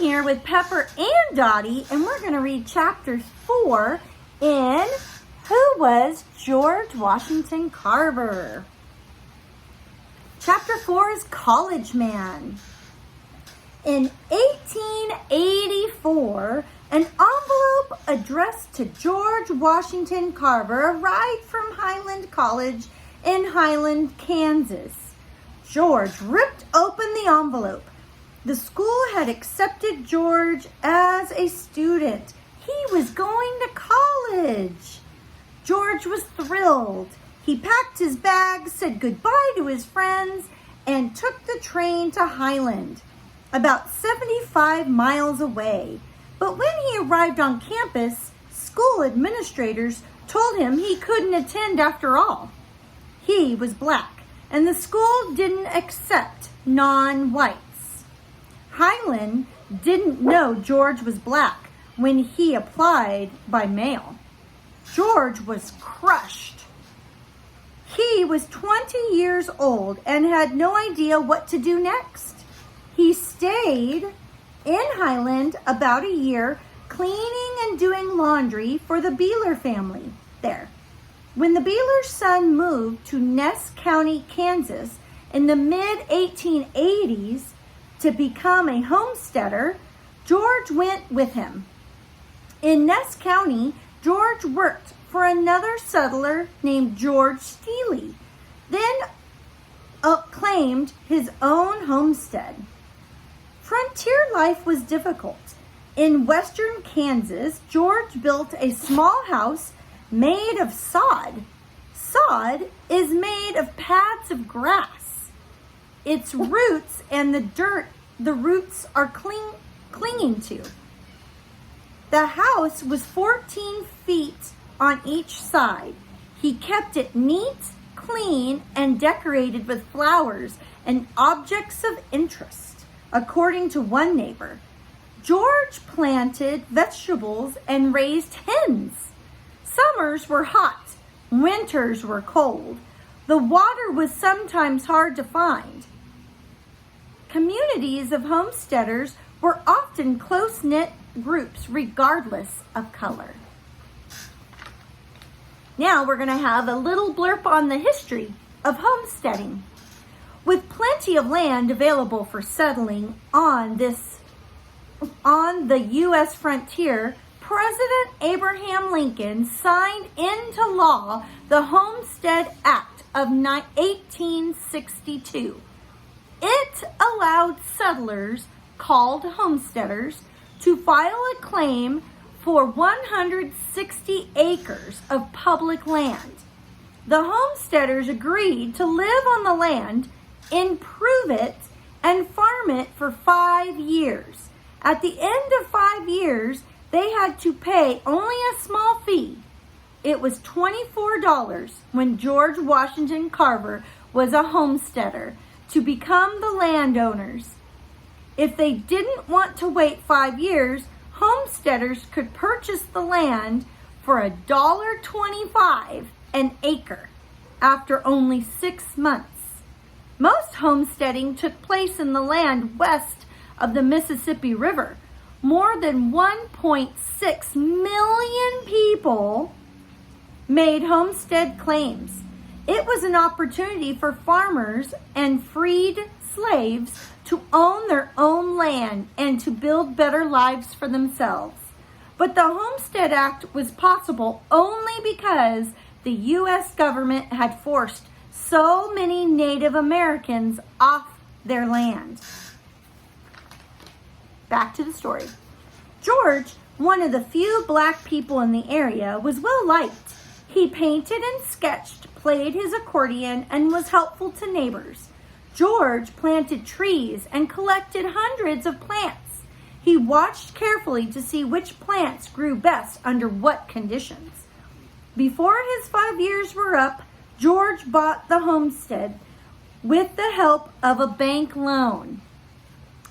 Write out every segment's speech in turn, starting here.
here with Pepper and Dottie, and we're going to read chapter 4 in Who Was George Washington Carver? Chapter 4 is College Man. In 1884, an envelope addressed to George Washington Carver arrived from Highland College in Highland, Kansas. George ripped open the envelope. The school had accepted George as a student. He was going to college. George was thrilled. He packed his bags, said goodbye to his friends, and took the train to Highland, about 75 miles away. But when he arrived on campus, school administrators told him he couldn't attend after all. He was black, and the school didn't accept non-whites. Highland didn't know George was black when he applied by mail. George was crushed. He was 20 years old and had no idea what to do next. He stayed in Highland about a year, cleaning and doing laundry for the Beeler family there. When the Beeler son moved to Ness County, Kansas in the mid-1880s to become a homesteader, George went with him. In Ness County, George worked for another settler named George Steely, then claimed his own homestead. Frontier life was difficult. In western Kansas, George built a small house made of sod. Sod is made of pads of grass. Its roots and the dirt the roots are clinging to. The house was 14 feet on each side. He kept it neat, clean, and decorated with flowers and objects of interest, according to one neighbor. George planted vegetables and raised hens. Summers were hot, winters were cold. The water was sometimes hard to find. Communities of homesteaders were often close-knit groups regardless of color. Now we're going to have a little blurb on the history of homesteading. With plenty of land available for settling on the U.S. frontier, President Abraham Lincoln signed into law the Homestead Act of 1862. It allowed settlers, called homesteaders, to file a claim for 160 acres of public land. The homesteaders agreed to live on the land, improve it, and farm it for 5 years. At the end of 5 years, they had to pay only a small fee. It was $24 when George Washington Carver was a homesteader to become the landowners. If they didn't want to wait 5 years, homesteaders could purchase the land for $1.25 an acre after only 6 months. Most homesteading took place in the land west of the Mississippi River. More than 1.6 million people made homestead claims. It was an opportunity for farmers and freed slaves to own their own land and to build better lives for themselves. But the Homestead Act was possible only because the U.S. government had forced so many Native Americans off their land. Back to the story. George, one of the few black people in the area, was well liked. He painted and sketched, played his accordion, and was helpful to neighbors. George planted trees and collected hundreds of plants. He watched carefully to see which plants grew best under what conditions. Before his 5 years were up, George bought the homestead with the help of a bank loan.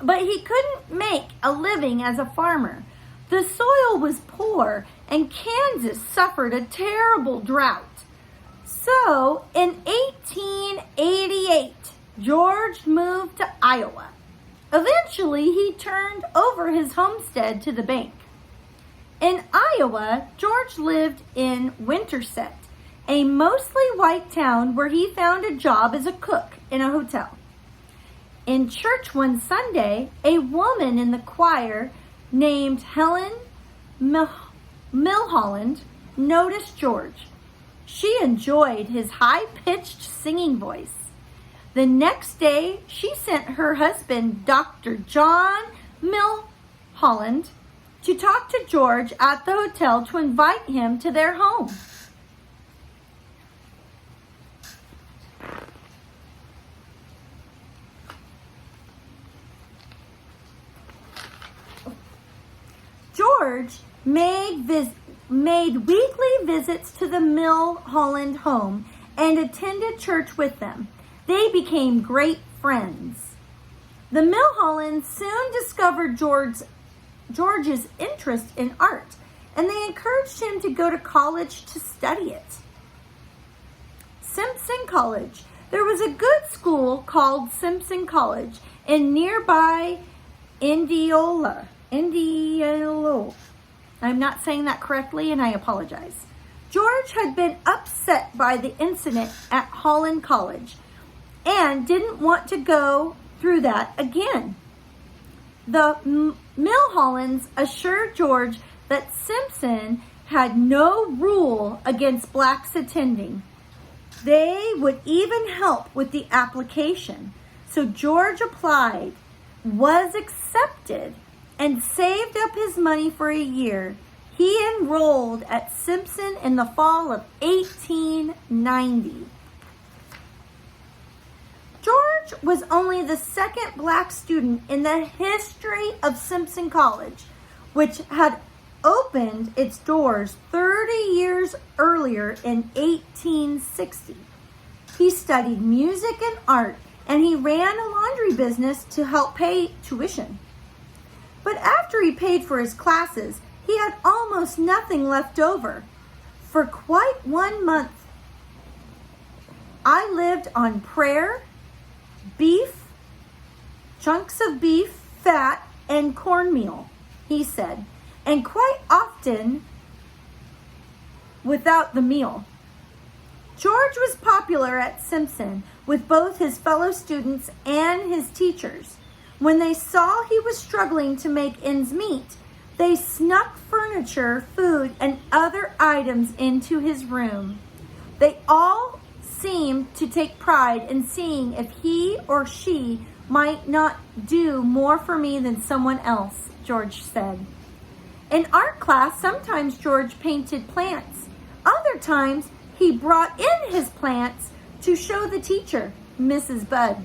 But he couldn't make a living as a farmer. The soil was poor and Kansas suffered a terrible drought. So in 1888, George moved to Iowa. Eventually, he turned over his homestead to the bank. In Iowa, George lived in Winterset, a mostly white town where he found a job as a cook in a hotel. In church one Sunday, a woman in the choir named Helen Milholland noticed George. She enjoyed his high-pitched singing voice. The next day, she sent her husband, Dr. John Milholland, to talk to George at the hotel to invite him to their home. George made weekly visits to the Milholland home and attended church with them. They became great friends. The Milhollands soon discovered George's interest in art, and they encouraged him to go to college to study it. Simpson College. There was a good school called Simpson College in nearby Indianola. I'm not saying that correctly, and I apologize. George had been upset by the incident at Holland College and didn't want to go through that again. The Milhollands assured George that Simpson had no rule against blacks attending. They would even help with the application. So George applied, was accepted, and saved up his money for a year. He enrolled at Simpson in the fall of 1890. George was only the second black student in the history of Simpson College, which had opened its doors 30 years earlier in 1860. He studied music and art, and he ran a laundry business to help pay tuition. But after he paid for his classes, he had almost nothing left over. For quite 1 month, I lived on prayer, beef, chunks of beef, fat, and cornmeal, he said, and quite often without the meal. George was popular at Simpson with both his fellow students and his teachers. When they saw he was struggling to make ends meet, they snuck furniture, food, and other items into his room. They all seemed to take pride in seeing if he or she might not do more for me than someone else, George said. In art class, sometimes George painted plants. Other times, he brought in his plants to show the teacher, Mrs. Budd.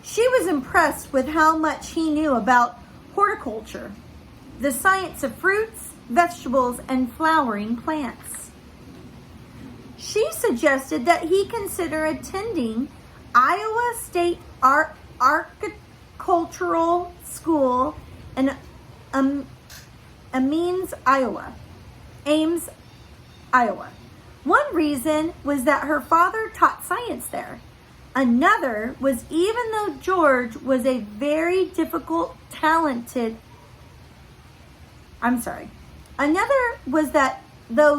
She was impressed with how much he knew about horticulture, the science of fruits, vegetables, and flowering plants. She suggested that he consider attending Iowa State Agricultural School in Ames, Iowa. One reason was that her father taught science there. Another was that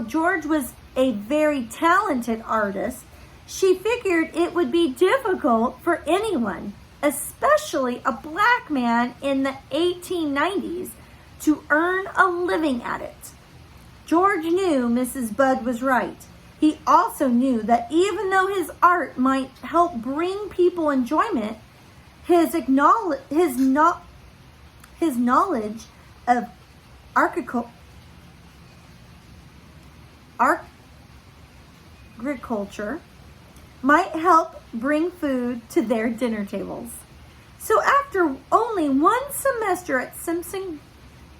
George was a very talented artist, she figured it would be difficult for anyone, especially a black man in the 1890s, to earn a living at it. George knew Mrs. Budd was right. He also knew that even though his art might help bring people enjoyment, his knowledge of agriculture might help bring food to their dinner tables. So after only 1 semester at Simpson,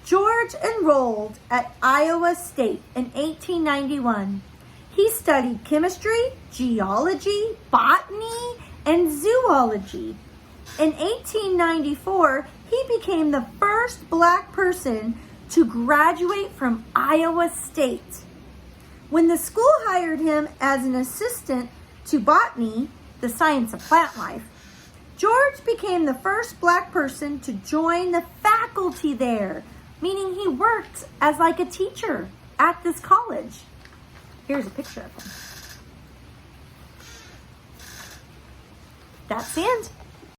George enrolled at Iowa State in 1891. He studied chemistry, geology, botany, and zoology. In 1894, he became the first black person to graduate from Iowa State. When the school hired him as an assistant to botany, the science of plant life, George became the first black person to join the faculty there, meaning he worked as like a teacher at this college. Here's a picture of him. That's the end.